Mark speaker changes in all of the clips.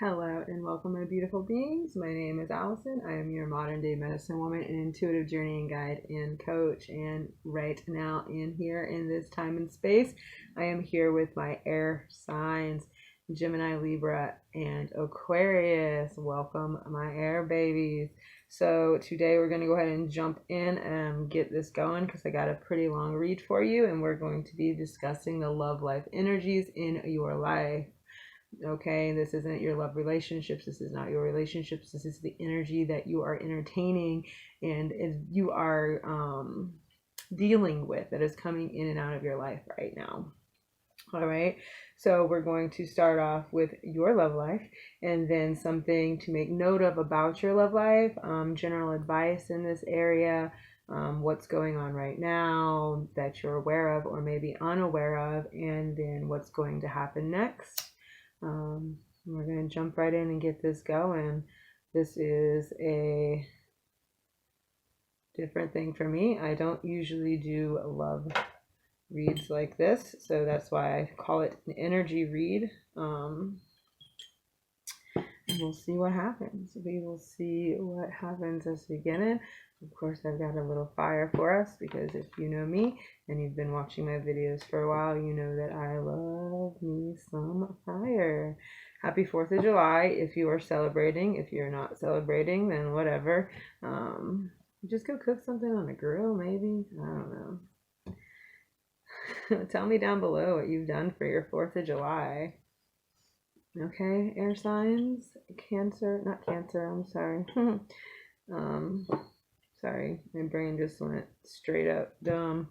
Speaker 1: Hello and welcome, my beautiful beings. My name is Allison. I am your modern day medicine woman and intuitive journeying guide and coach. And right now, in here in this time and space, I am here with my air signs, Gemini, Libra, and Aquarius. Welcome, my air babies. So today we're going to go ahead and jump in and get this going because I got a pretty long read for you, and we're going to be discussing the love life energies in your life. Okay, this isn't your love relationships, this is not your relationships, this is the energy that you are entertaining and you are dealing with, that is coming in and out of your life right now. All right, so we're going to start off with your love life and then something to make note of about your love life, general advice in this area, what's going on right now that you're aware of or maybe unaware of, and then what's going to happen next. We're going to jump right in and get this going. This is a different thing for me. I don't usually do love reads like this, so that's why I call it an energy read. And we'll see what happens. We will see what happens as we get in. Of course, I've got a little fire for us because if you know me and you've been watching my videos for a while, you know that I love me some fire. Happy 4th of July if you are celebrating. If you're not celebrating, then whatever. Just go cook something on the grill, maybe. I don't know. Tell me down below what you've done for your 4th of July. Okay, air signs, Cancer, not Cancer, I'm sorry. Sorry, my brain just went straight up dumb.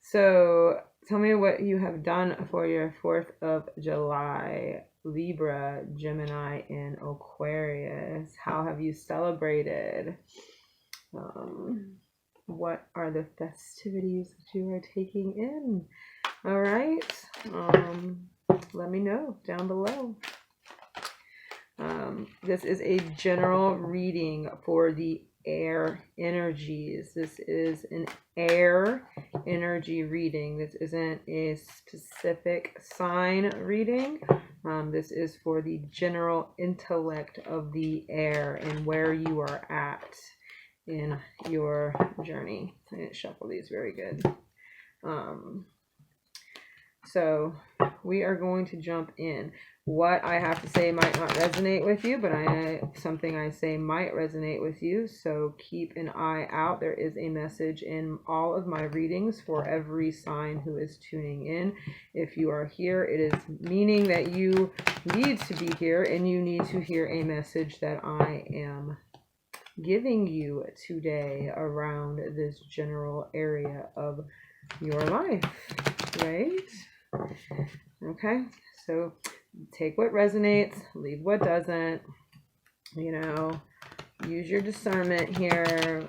Speaker 1: So tell me what you have done for your 4th of July, Libra, Gemini, and Aquarius. How have you celebrated? What are the festivities that you are taking in? All right. Let me know down below. This is a general reading for the air energies. This is an air energy reading. This isn't a specific sign reading. This is for the general intellect of the air and where you are at in your journey. I didn't shuffle these very good. So we are going to jump in. What I have to say might not resonate with you, but something I say might resonate with you. So keep an eye out. There is a message in all of my readings for every sign who is tuning in. If you are here, it is meaning that you need to be here and you need to hear a message that I am giving you today around this general area of your life, right? Okay, so take what resonates, leave what doesn't, use your discernment here.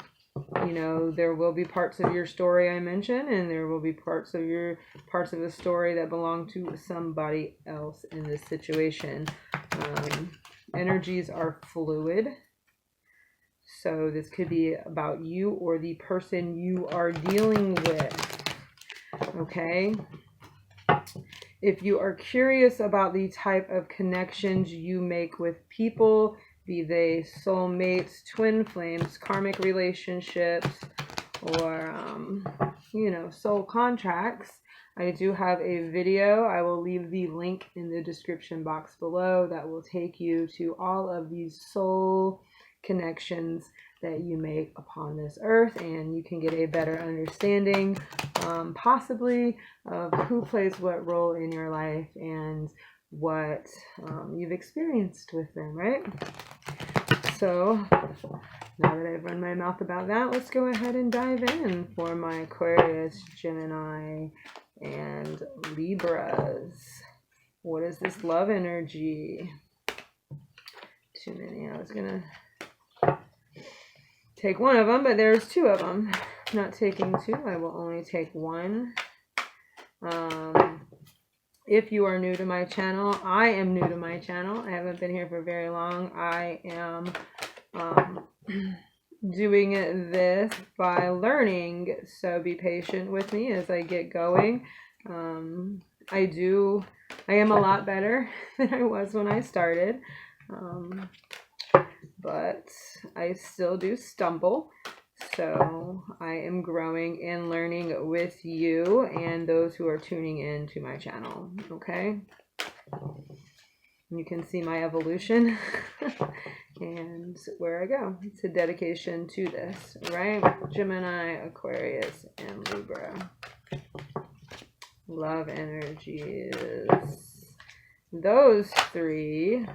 Speaker 1: There will be parts of your story I mention, and there will be parts of the story that belong to somebody else in this situation. Energies are fluid. So this could be about you or the person you are dealing with. Okay? If you are curious about the type of connections you make with people, be they soulmates, twin flames, karmic relationships, or, soul contracts, I do have a video. I will leave the link in the description box below that will take you to all of these soul connections that you make upon this earth, and you can get a better understanding possibly of who plays what role in your life and what you've experienced with them, right? So now that I've run my mouth about that, let's go ahead and dive in for my Aquarius, Gemini, and Libras. What is this love energy? Too many. I was gonna take one of them, but there's two of them. I'm not taking two. I will only take one. If you are new to my channel, I am new to my channel. I haven't been here for very long. I am doing this by learning, so be patient with me as I get going. I am a lot better than I was when I started. But I still do stumble. So I am growing and learning with you and those who are tuning in to my channel. Okay. You can see my evolution and where I go. It's a dedication to this, right? Gemini, Aquarius, and Libra. Love energies. Those three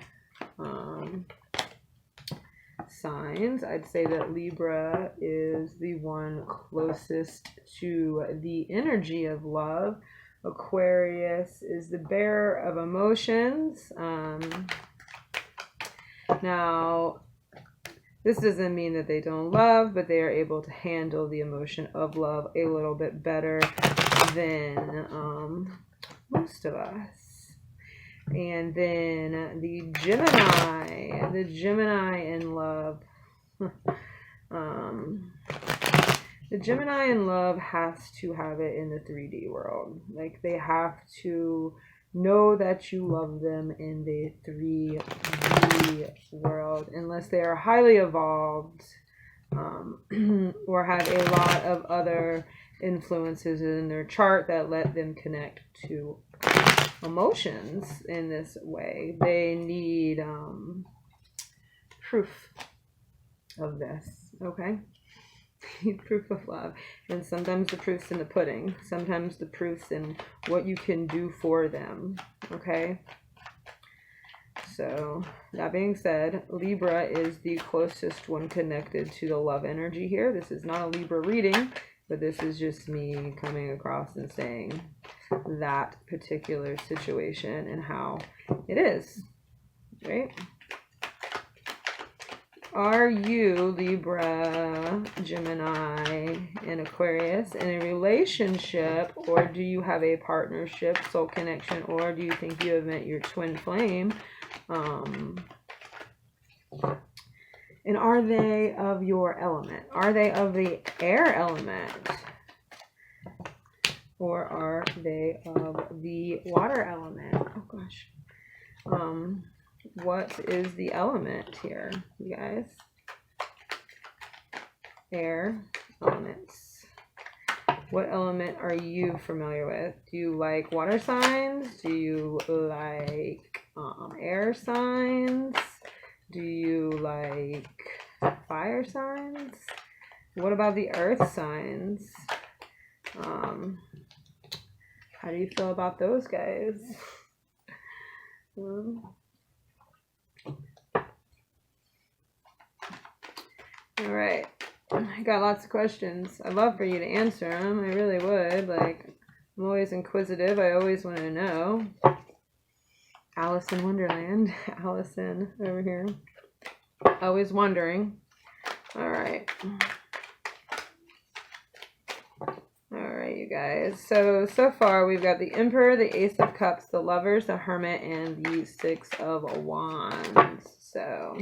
Speaker 1: signs, I'd say that Libra is the one closest to the energy of love. Aquarius is the bearer of emotions. Now, this doesn't mean that they don't love, but they are able to handle the emotion of love a little bit better than most of us. And then the Gemini in love. The Gemini in love has to have it in the 3D world. Like, they have to know that you love them in the 3D world, unless they are highly evolved or have a lot of other influences in their chart that let them connect to emotions in this way. They need proof of this, okay? Proof of love. And sometimes the proof's in the pudding. Sometimes the proof's in what you can do for them, okay? So that being said, Libra is the closest one connected to the love energy here. This is not a Libra reading, but this is just me coming across and saying that particular situation and how it is, right? Are you, Libra, Gemini, and Aquarius, in a relationship, or do you have a partnership, soul connection, or do you think you have met your twin flame? And are they of your element? Are they of the air element? Or are they of the water element? Oh gosh. What is the element here, you guys? Air elements. What element are you familiar with? Do you like water signs? Do you like air signs? Do you like fire signs? What about the earth signs? How do you feel about those guys? All right, I got lots of questions. I'd love for you to answer them. I really would. Like, I'm always inquisitive. I always want to know. Alice in Wonderland. Allison over here. Always wondering. All right. All right, you guys. So far we've got the Emperor, the Ace of Cups, the Lovers, the Hermit, and the Six of Wands. So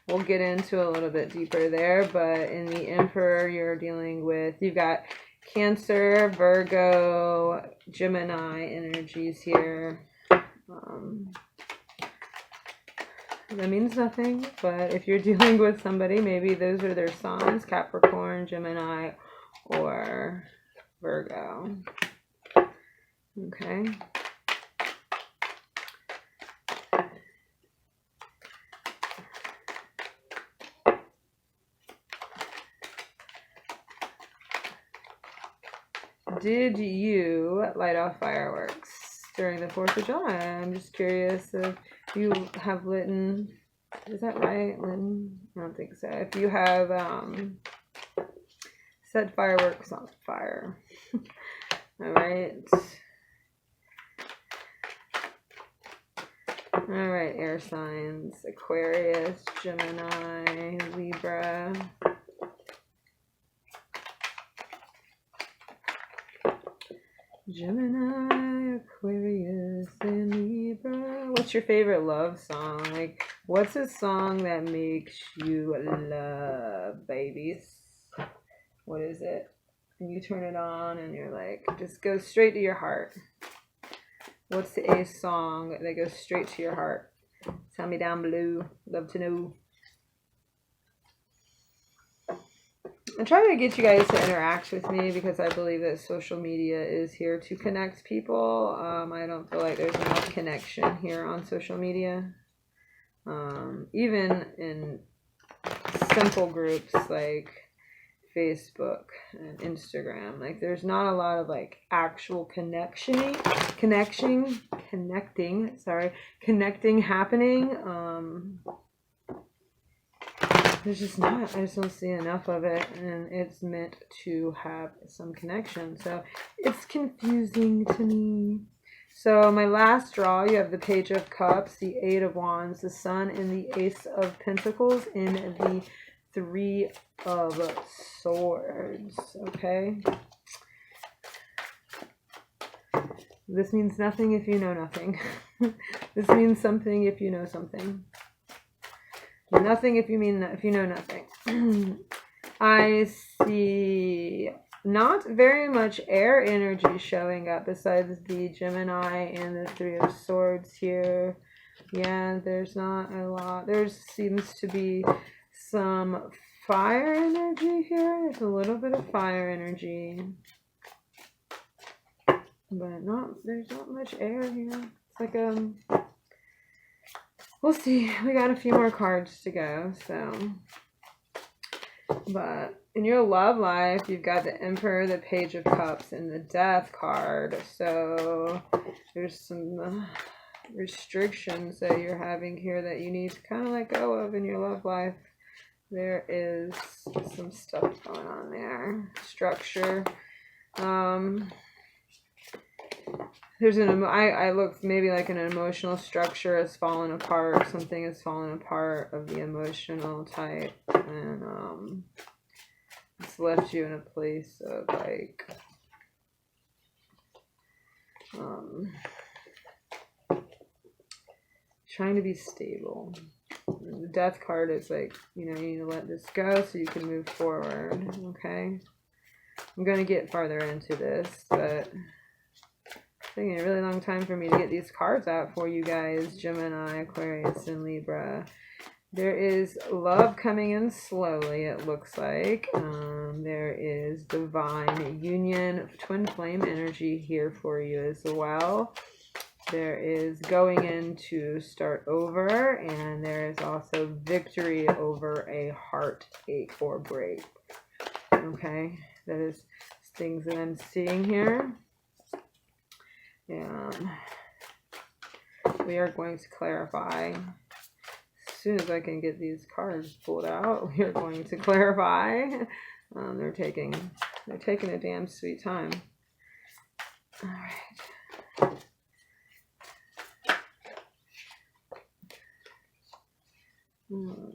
Speaker 1: we'll get into a little bit deeper there, but in the Emperor, you're dealing with, you've got Cancer, Virgo, Gemini energies here. That means nothing, but if you're dealing with somebody, maybe those are their signs, Capricorn, Gemini, or Virgo. Okay. Did you light off fireworks during the 4th of July? I'm just curious if you have lit, is that right, Lynn? I don't think so. If you have set fireworks on fire. All right. All right, air signs, Aquarius, Gemini, Libra. Gemini, Aquarius, and Libra. What's your favorite love song? Like, what's a song that makes you love, babies? What is it? And you turn it on and you're like, just go straight to your heart. What's a song that goes straight to your heart? Tell me down below. Love to know. I'm trying to get you guys to interact with me because I believe that social media is here to connect people. I don't feel like there's enough connection here on social media. Even in simple groups like Facebook and Instagram, like there's not a lot of like actual connecting happening. There's just not. I just don't see enough of it, and it's meant to have some connection. So it's confusing to me. So my last draw, you have the Page of Cups, the Eight of Wands, the Sun, and the Ace of Pentacles in the Three of Swords. Okay. This means nothing if you know nothing. This means something if you know something. Nothing if you know nothing. I see not very much air energy showing up besides the Gemini and the Three of Swords here. Yeah, there's not a lot. There seems to be some fire energy here. There's a little bit of fire energy. But there's not much air here. It's like we'll see. We got a few more cards to go, so. But in your love life, you've got the Emperor, the Page of Cups, and the Death card. So there's some restrictions that you're having here that you need to kind of let go of in your love life. There is some stuff going on there. Structure. There's I looked maybe like an emotional structure has fallen apart. Something has fallen apart of the emotional type, and it's left you in a place of like trying to be stable. And the Death card is like, you need to let this go so you can move forward. Okay, I'm gonna get farther into this, but taking a really long time for me to get these cards out for you guys, Gemini, Aquarius, and Libra. There is love coming in slowly, it looks like. There is divine union, twin flame energy here for you as well. There is going in to start over, and there is also victory over a heartache or break. Okay, that is things that I'm seeing here. And we are going to clarify as soon as I can get these cards pulled out. We are going to clarify. They're taking a damn sweet time. All right.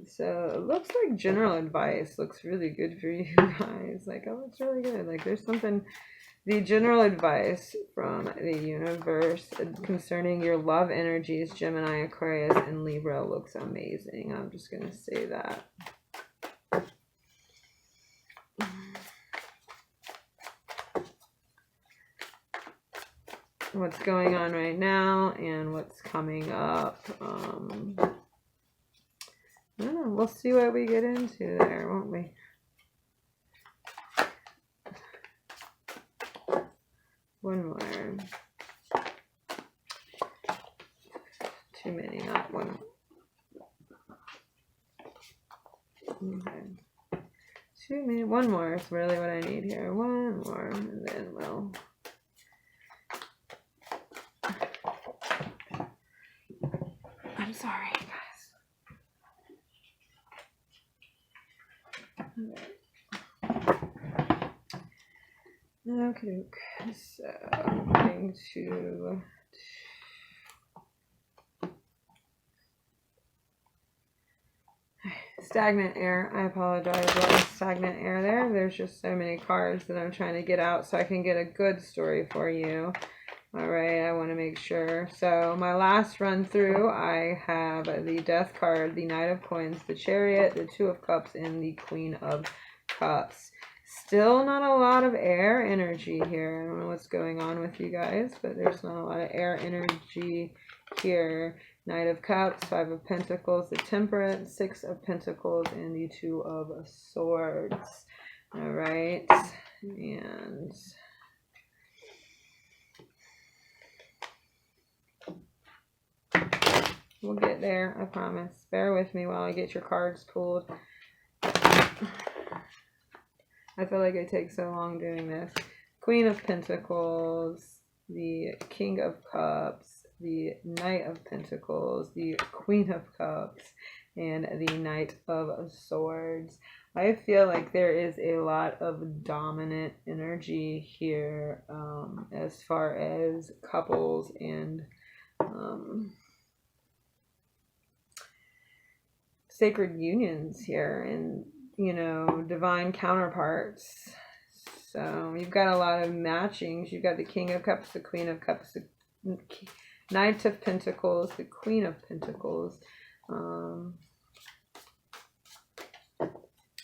Speaker 1: So it looks like general advice looks really good for you guys. Like, oh, it's really good. Like, there's something. The general advice from the universe concerning your love energies, Gemini, Aquarius, and Libra looks amazing. I'm just going to say that. What's going on right now and what's coming up. I don't know. We'll see what we get into there, won't we? One more. Too many, not one. Okay. Too many. One more is really what I need here. One more, and then we'll. I'm sorry, guys. Okay, so I'm going to stagnant air. I apologize about stagnant air there. There's just so many cards that I'm trying to get out so I can get a good story for you. All right, I want to make sure. So my last run through, I have the Death card, the Knight of Coins, the Chariot, the Two of Cups, and the Queen of Cups. Still not a lot of air energy here. I don't know what's going on with you guys, but there's not a lot of air energy here. Knight of Cups, Five of Pentacles, the Temperance, Six of Pentacles, and the Two of Swords. All right, and we'll get there, I promise. Bear with me while I get your cards pulled. I feel like it takes so long doing this. Queen of Pentacles, the King of Cups, the Knight of Pentacles, the Queen of Cups, and the Knight of Swords. I feel like there is a lot of dominant energy here as far as couples and sacred unions here, and you know, divine counterparts. So you've got a lot of matchings. You've got the King of Cups, the Queen of Cups, the Knight of Pentacles, the Queen of Pentacles.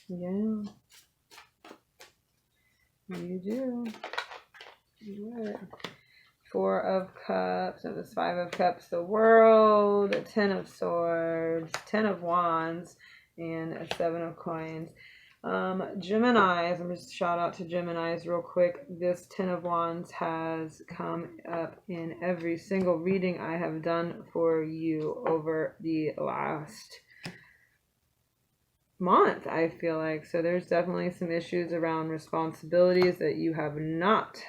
Speaker 1: Yeah, you do. What? Four of Cups, and this Five of Cups, the World, a Ten of Swords, Ten of Wands, and a Seven of Coins. Geminis, I'm just shout out to Geminis real quick. This Ten of Wands has come up in every single reading I have done for you over the last month, I feel like. So there's definitely some issues around responsibilities that you have not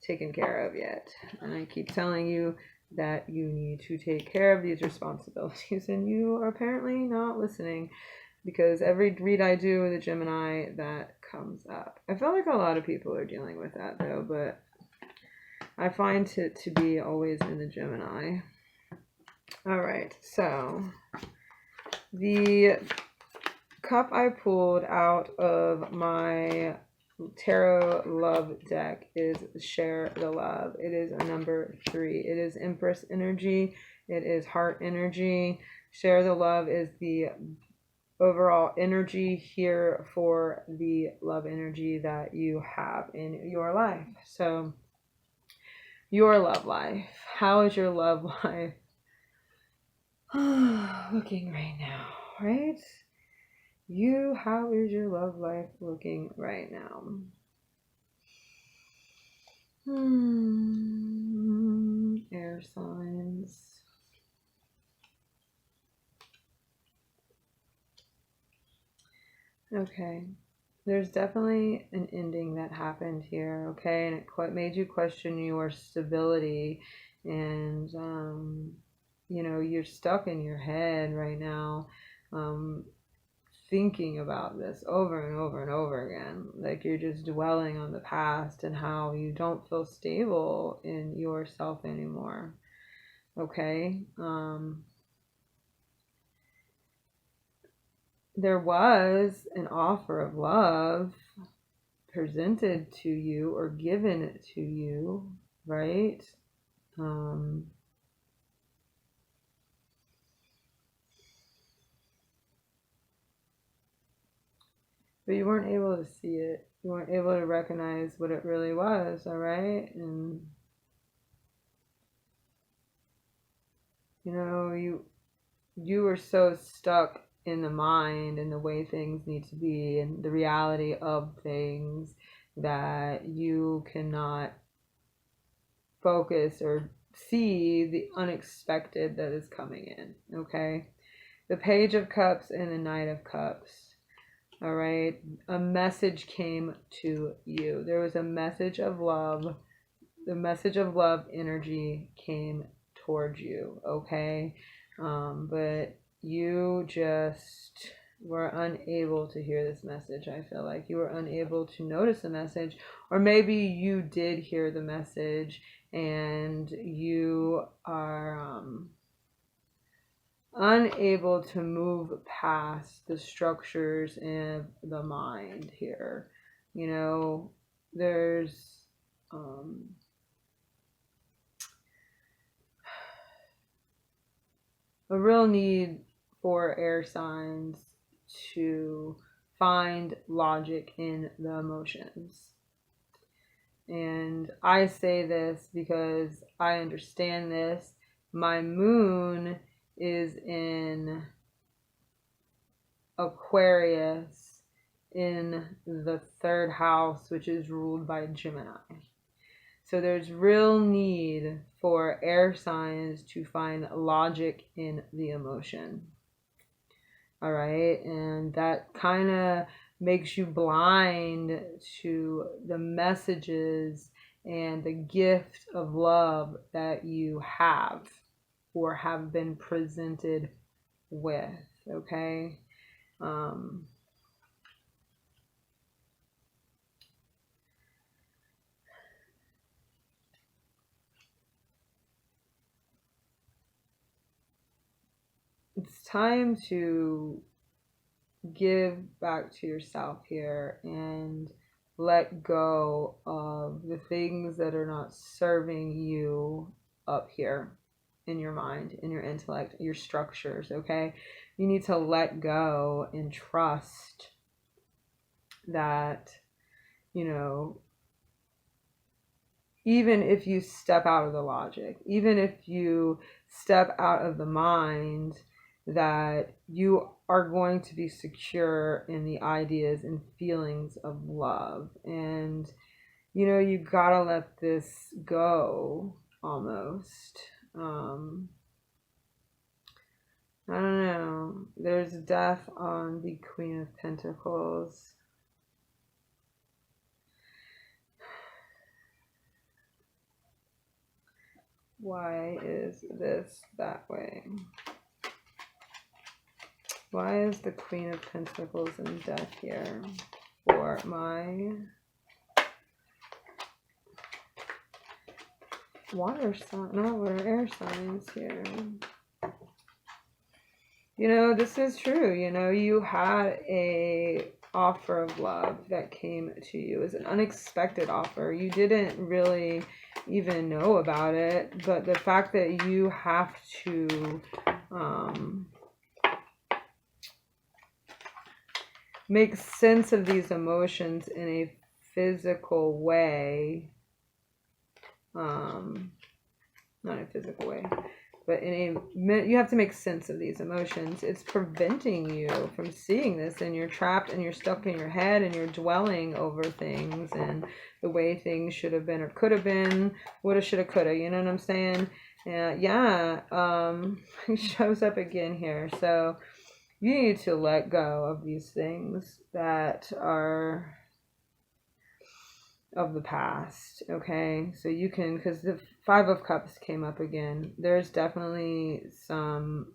Speaker 1: taken care of yet. And I keep telling you that you need to take care of these responsibilities, and you are apparently not listening, because every read I do with a Gemini, that comes up. I feel like a lot of people are dealing with that though, but I find it to be always in the Gemini. All right, so the cup I pulled out of my tarot love deck is Share the Love. It is a number 3. It is Empress energy. It is heart energy. Share the Love is the overall energy here for the love energy that you have in your life. So your love life. How is your love life looking right now, right? How is your love life looking right now? Air signs. Okay. There's definitely an ending that happened here, okay? And it made you question your stability, and you know, you're stuck in your head right now, thinking about this over and over and over again. Like you're just dwelling on the past and how you don't feel stable in yourself anymore. Okay? There was an offer of love presented to you or given to you, right? But you weren't able to see it. You weren't able to recognize what it really was, all right? And, you know, you were so stuck in the mind and the way things need to be and the reality of things that you cannot focus or see the unexpected that is coming in, okay? The Page of Cups and the Knight of Cups. All right, a message came to you. There was a message of love. The message of love energy came towards you, okay? But you just were unable to hear this message. I feel like you were unable to notice the message, or maybe you did hear the message and you are unable to move past the structures in the mind here. You know, there's a real need for air signs to find logic in the emotions. And I say this because I understand this, My moon is in Aquarius in the 3rd house, which is ruled by Gemini. So there's real need for air signs to find logic in the emotion. All right. And that kind of makes you blind to the messages and the gift of love that you have or have been presented with. Okay. It's time to give back to yourself here and let go of the things that are not serving you up here in your mind, in your intellect, your structures, okay? You need to let go and trust that, you know, even if you step out of the logic, even if you step out of the mind, that you are going to be secure in the ideas and feelings of love. And, you know, you gotta let this go almost. I don't know. There's death on the Queen of Pentacles. Why is this that way? Why is the Queen of Pentacles in death here for my water sign, not water, air signs here? You know, this is true. You know, you had a offer of love that came to you. It was an unexpected offer. You didn't really even know about it, but the fact that you have to make sense of these emotions in a physical way, not a physical way, but you have to make sense of these emotions. It's preventing you from seeing this, and you're trapped and you're stuck in your head and you're dwelling over things and the way things should have been or could have been, woulda, shoulda, coulda, you know what I'm saying? It shows up again here. So you need to let go of these things that are of the past, okay? So you can, because the 5 of Cups came up again, there's definitely some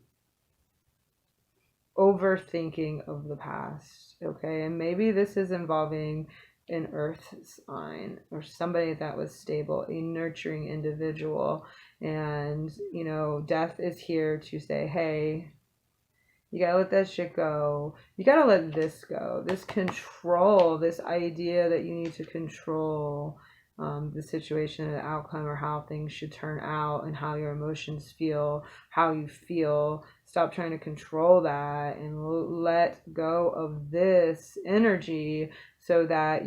Speaker 1: overthinking of the past, okay? And maybe this is involving an earth sign or somebody that was stable, a nurturing individual. And, you know, death is here to say, hey, you gotta let that shit go. You gotta let this go. This control, this idea that you need to control the situation, the outcome, or how things should turn out, and how your emotions feel, how you feel. Stop trying to control that and let go of this energy so that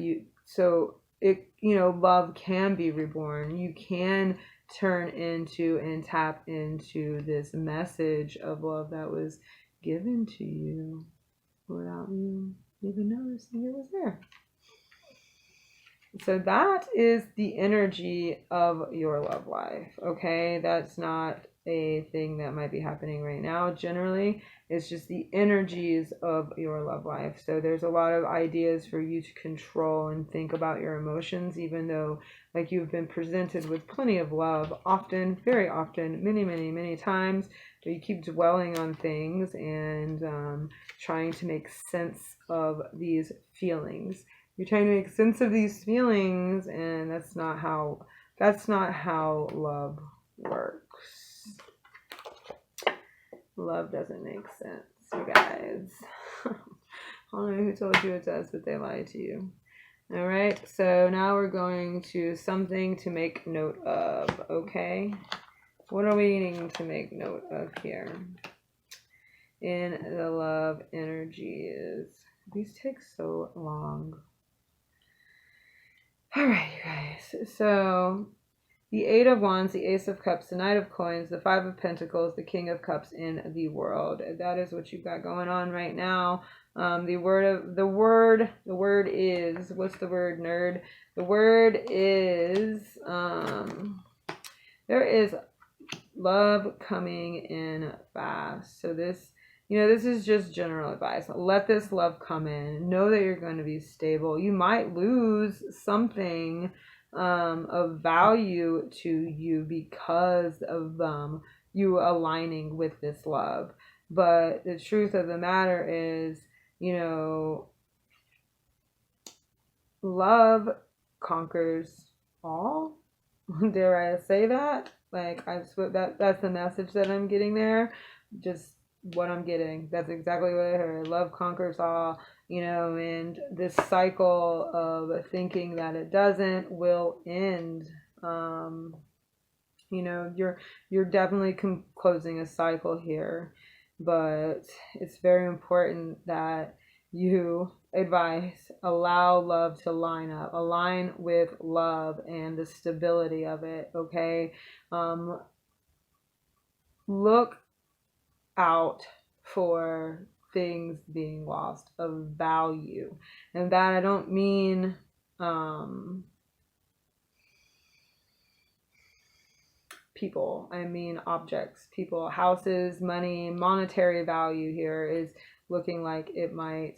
Speaker 1: love can be reborn. You can turn into and tap into this message of love that was given to you without you even noticing it was there. So that is the energy of your love life, okay? That's not a thing that might be happening right now. Generally, it's just the energies of your love life. So there's a lot of ideas for you to control and think about your emotions, even though, like, you've been presented with plenty of love, often, very often, many, many, many times. But you keep dwelling on things and trying to make sense of these feelings. You're trying to make sense of these feelings, and that's not how love works. Love doesn't make sense, you guys. I don't know who told you it does, but they lied to you. All right, so now we're going to something to make note of, okay? What are we needing to make note of here in the love energies? These take so long. All right, you guys. So the Eight of Wands, the Ace of Cups, the Knight of Coins, the Five of Pentacles, the King of Cups in the World. That is what you've got going on right now. The word is, what's the word, nerd? The word is, there is love coming in fast. So this, this is just general advice. Let this love come in. Know that you're going to be stable. You might lose something of value to you because of you aligning with this love. But the truth of the matter is, love conquers all. Dare I say that? Like, that's the message that I'm getting there. Just what I'm getting. That's exactly what I heard. Love conquers all, and this cycle of thinking that it doesn't will end. You're definitely closing a cycle here, but it's very important that you allow love to align with love and the stability of it. Okay. Look out for things being lost of value, and that I don't mean people. I mean objects, people, houses, money. Monetary value here is looking like it might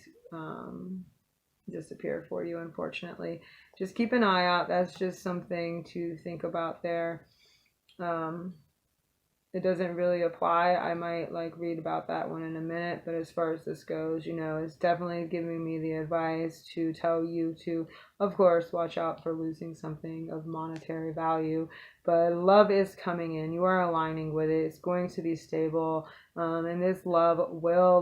Speaker 1: disappear for you, unfortunately. Just keep an eye out. That's just something to think about there. It doesn't really apply. I might read about that one in a minute, but as far as this goes, it's definitely giving me the advice to tell you to, of course, watch out for losing something of monetary value. But love is coming in. You are aligning with it. It's going to be stable. And this love will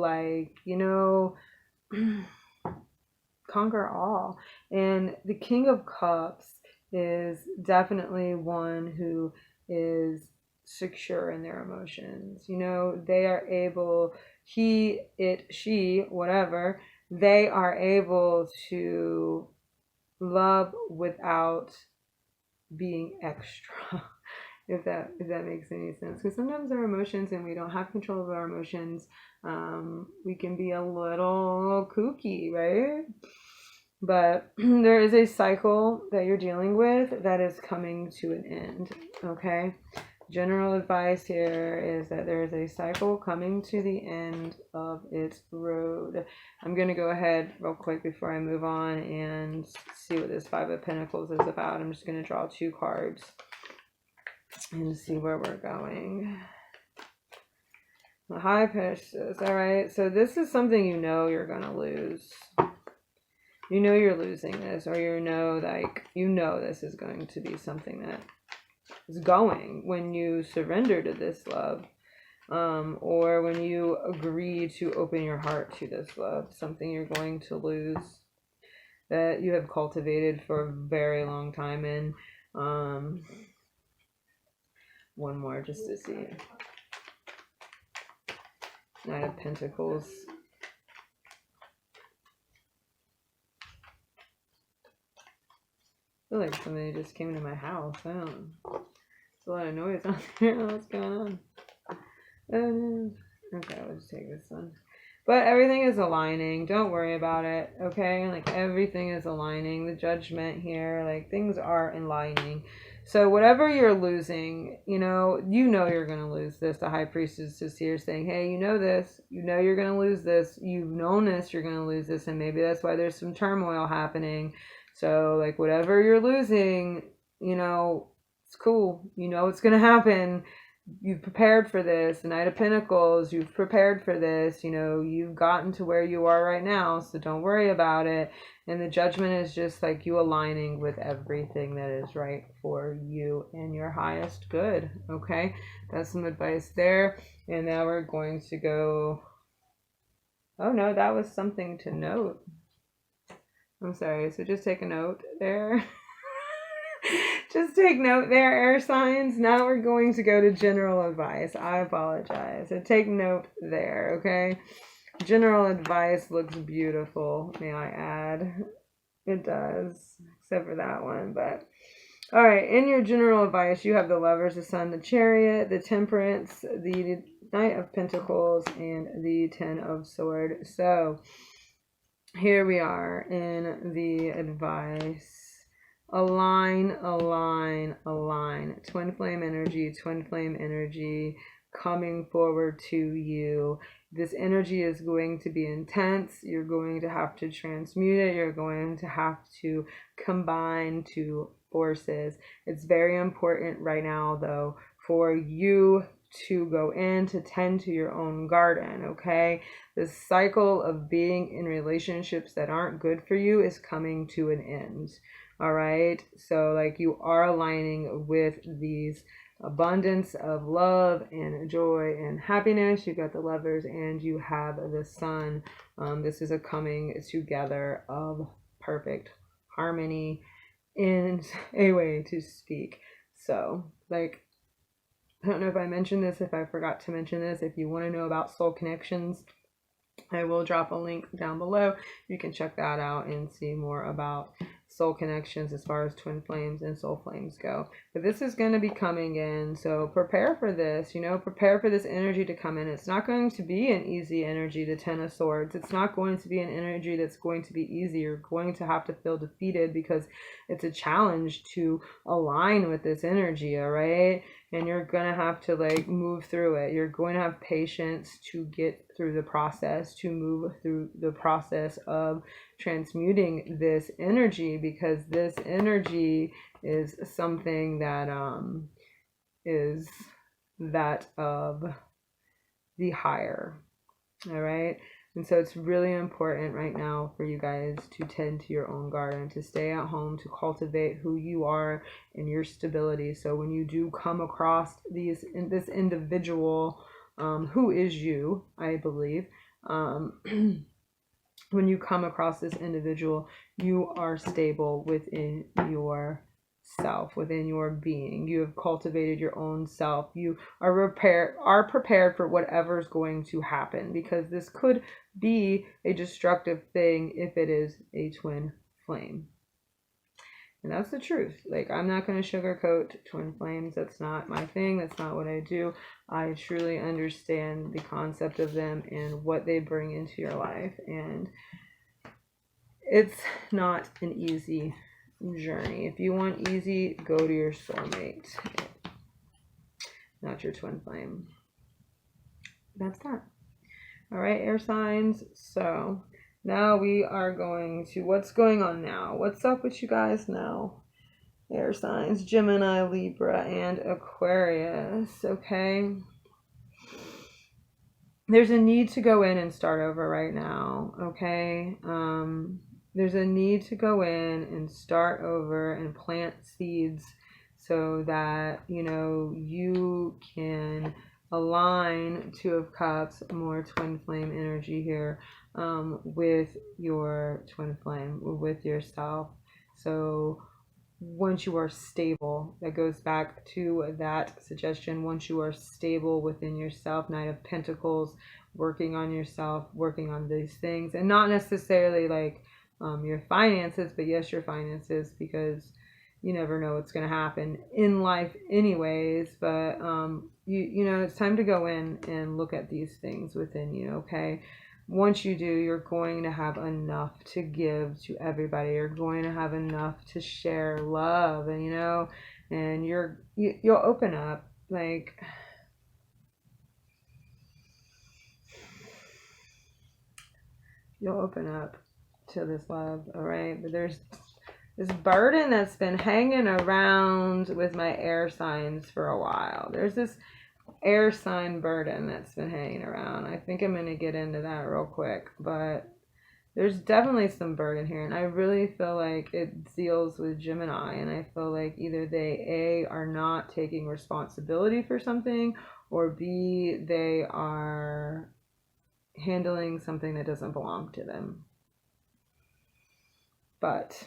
Speaker 1: conquer all. And the King of Cups is definitely one who is secure in their emotions. They are able, he, it, she, whatever, they are able to love without being extra. if that makes any sense, because sometimes our emotions, and we don't have control of our emotions, we can be a little kooky, right? But there is a cycle that you're dealing with that is coming to an end. Okay. General advice here is that there is a cycle coming to the end of its road. I'm going to go ahead real quick before I move on and see what this Five of Pentacles is about. I'm just going to draw 2 cards and see where we're going. The High Priestess. All right. So this is something you're going to lose. You're losing this, or this is going to be something that is going when you surrender to this love, or when you agree to open your heart to this love. Something you're going to lose that you have cultivated for a very long time. And one more just to see. Knight of Pentacles. I feel like somebody just came to my house. I don't know. There's a lot of noise out there. What's going on? Okay, let's take this one. But everything is aligning. Don't worry about it. Okay? Everything is aligning. The Judgment here. Things are aligning. So whatever you're losing, you're going to lose this. The High Priestess is here saying, hey, this. You're going to lose this. You've known this. You're going to lose this. And maybe that's why there's some turmoil happening. So, whatever you're losing, it's cool. It's going to happen. You've prepared for this. The Knight of Pentacles, you've prepared for this. You've gotten to where you are right now, so don't worry about it. And the Judgment is just you aligning with everything that is right for you and your highest good. Okay? That's some advice there. And now we're going to go... Oh, no, that was something to note. I'm sorry, so just take a note there. Just take note there, air signs. Now we're going to go to general advice. I apologize. So take note there, okay? General advice looks beautiful, may I add. It does, except for that one. But All right, in your general advice, you have the Lovers, the Sun, the Chariot, the Temperance, the Knight of Pentacles, and the Ten of Swords. So here we are in the advice. Align, align, align. Twin flame energy coming forward to you. This energy is going to be intense. You're going to have to transmute it. You're going to have to combine two forces. It's very important right now, though, for you to go in to tend to your own garden, okay? The cycle of being in relationships that aren't good for you is coming to an end, all right? So, like, you are aligning with these abundance of love and joy and happiness. You got the Lovers and you have the Sun. This is a coming together of perfect harmony in a way to speak. So, like, I don't know if I mentioned this, if I forgot to mention this. If you want to know about soul connections, I will drop a link down below. You can check that out and see more about soul connections as far as twin flames and soul flames go. But this is going to be coming in, so prepare for this, prepare for this energy to come in. It's not going to be an easy energy, the Ten of Swords. It's not going to be an energy that's going to be easy. You're going to have to feel defeated because it's a challenge to align with this energy, all right? And you're going to have to like move through it. You're going to have patience to get through the process, to move through the process of transmuting this energy, because this energy is something that is that of the higher. All right. And so it's really important right now for you guys to tend to your own garden, to stay at home, to cultivate who you are and your stability. So when you do come across this individual, who is you, I believe, when you come across this individual, you are stable within yourself, within your being. You have cultivated your own self. You are prepared for whatever's going to happen, because this could be a destructive thing if it is a twin flame. And that's the truth. Like, I'm not going to sugarcoat twin flames. That's not my thing. That's not what I do. I truly understand the concept of them and what they bring into your life. And it's not an easy journey. If you want easy, go to your soulmate, not your twin flame. That's that. All right, air signs. So now we are going to what's going on now. What's up with you guys now? Air signs, Gemini, Libra, and Aquarius. Okay. There's a need to go in and start over right now. Okay. There's a need to go in and start over and plant seeds so that, you can align Two of Cups, more twin flame energy here, with your twin flame, with yourself. So once you are stable, that goes back to that suggestion. Once you are stable within yourself, Knight of Pentacles, working on yourself, working on these things, and not necessarily like your finances, but yes, your finances, because you never know what's going to happen in life anyways. But it's time to go in and look at these things within you. Okay, once you do, you're going to have enough to give to everybody. You're going to have enough to share love, and and you'll open up. Like, you'll open up to this love, all right? But there's this burden that's been hanging around with my air signs for a while. There's this air sign burden that's been hanging around. I think I'm going to get into that real quick, but there's definitely some burden here, and I really feel like it deals with Gemini, and I feel like either they A, are not taking responsibility for something, or B, they are handling something that doesn't belong to them. But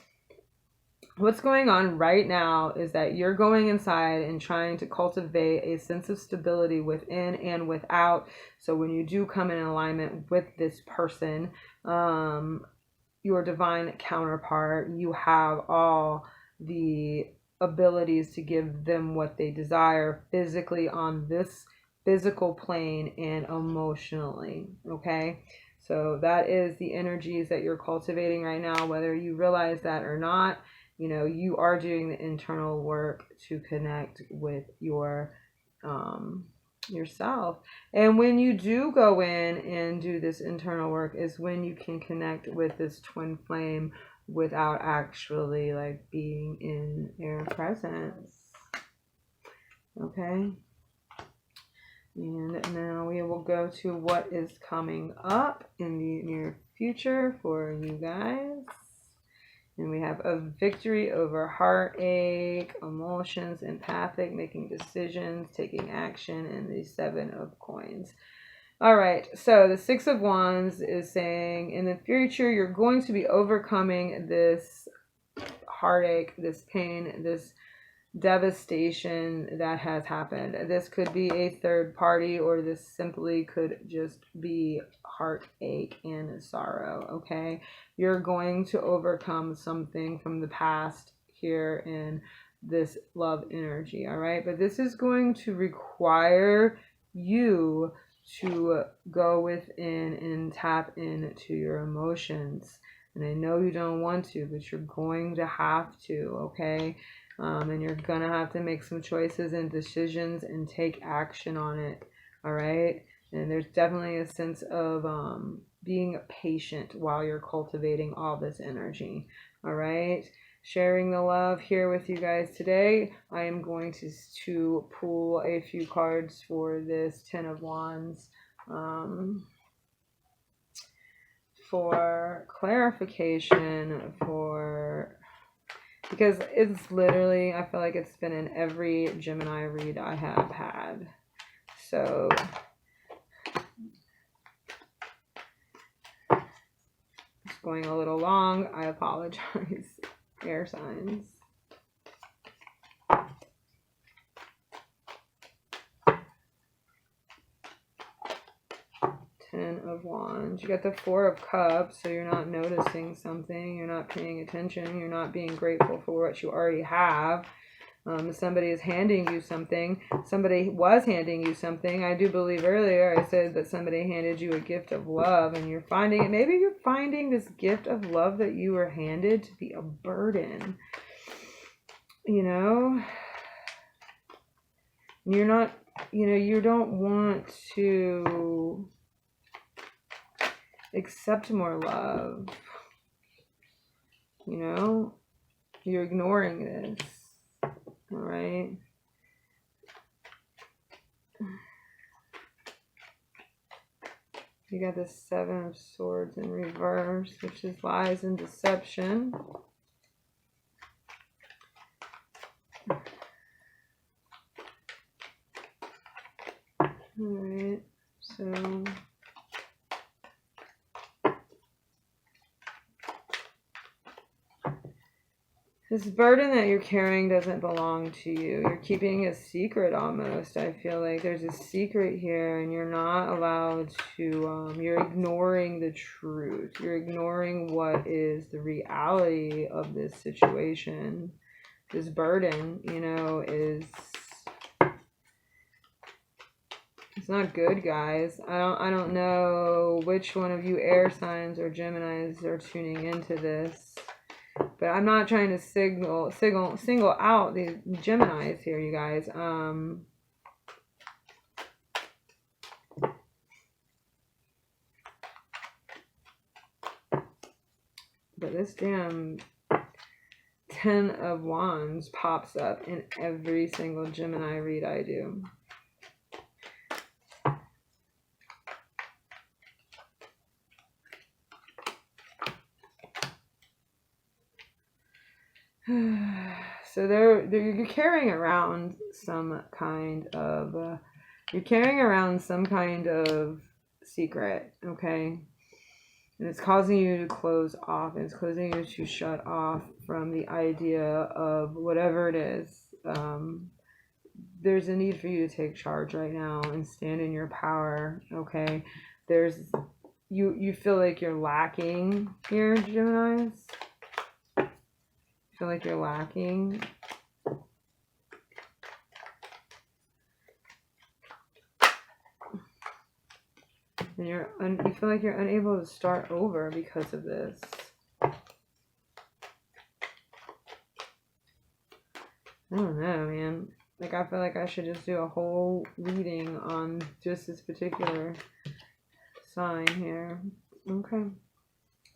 Speaker 1: what's going on right now is that you're going inside and trying to cultivate a sense of stability within and without. So when you do come in alignment with this person, your divine counterpart, you have all the abilities to give them what they desire physically on this physical plane and emotionally. Okay, so that is the energies that you're cultivating right now, whether you realize that or not. You know, you are doing the internal work to connect with your yourself. And when you do go in and do this internal work is when you can connect with this twin flame without actually like being in their presence. Okay, and now we will go to what is coming up in the near future for you guys. And we have a victory over heartache, emotions, empathic, making decisions, taking action, and the 7 of coins. All right, so the 6 of wands is saying in the future, you're going to be overcoming this heartache, this pain, this devastation that has happened. This could be a third party, or this simply could just be heartache and sorrow. Okay, you're going to overcome something from the past here in this love energy. All right, but this is going to require you to go within and tap into your emotions. And I know you don't want to, but you're going to have to. Okay, and you're gonna have to make some choices and decisions and take action on it. All right, and there's definitely a sense of being patient while you're cultivating all this energy. All right, sharing the love here with you guys today. I am going to pull a few cards for this 10 of wands for clarification, for because it's literally, I feel like it's been in every Gemini read I have had. So it's going a little long. I apologize, air signs. 10 of wands. You got the 4 of cups, so you're not noticing something. You're not paying attention. You're not being grateful for what you already have. Somebody is handing you something. Somebody was handing you something. I do believe earlier I said that somebody handed you a gift of love, and you're finding it. Maybe you're finding this gift of love that you were handed to be a burden. You know? You're not, you know, you don't want to accept more love. You know? You're ignoring this. All right. You got the 7 of swords in reverse, which is lies and deception. All right. So this burden that you're carrying doesn't belong to you. You're keeping a secret almost. I feel like there's a secret here, and you're not allowed to, you're ignoring the truth. You're ignoring what is the reality of this situation. This burden, you know, it's not good, guys. I don't know which one of you air signs or Geminis are tuning into this. But I'm not trying to single out the Geminis here, you guys. But this damn 10 of wands pops up in every single Gemini read I do. So you're carrying around some kind of secret, okay? And it's causing you to close off. It's causing you to shut off from the idea of whatever it is. There's a need for you to take charge right now and stand in your power, okay? You feel like you're lacking here, Geminis. Feel like you're lacking. And you feel like you're unable to start over because of this. I don't know, man. Like, I feel like I should just do a whole reading on just this particular sign here. Okay.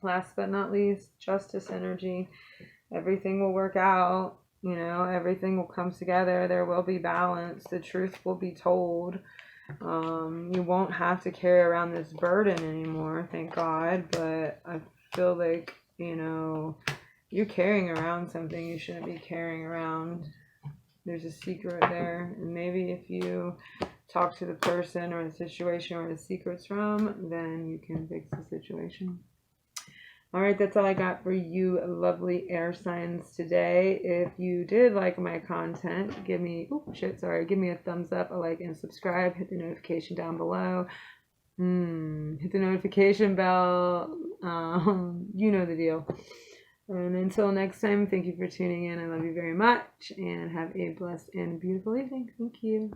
Speaker 1: Last but not least, justice energy. Everything will work out. You know, everything will come together. There will be balance. The truth will be told. You won't have to carry around this burden anymore, thank God. But I feel like, you know, you're carrying around something you shouldn't be carrying around. There's a secret there, and maybe if you talk to the person or the situation where the secret's from, then you can fix the situation. All right, that's all I got for you lovely air signs today. If you did like my content, give me a thumbs up, a like, and subscribe. Hit the notification down below. Hit the notification bell. You know the deal. And until next time, thank you for tuning in. I love you very much, and have a blessed and beautiful evening. Thank you.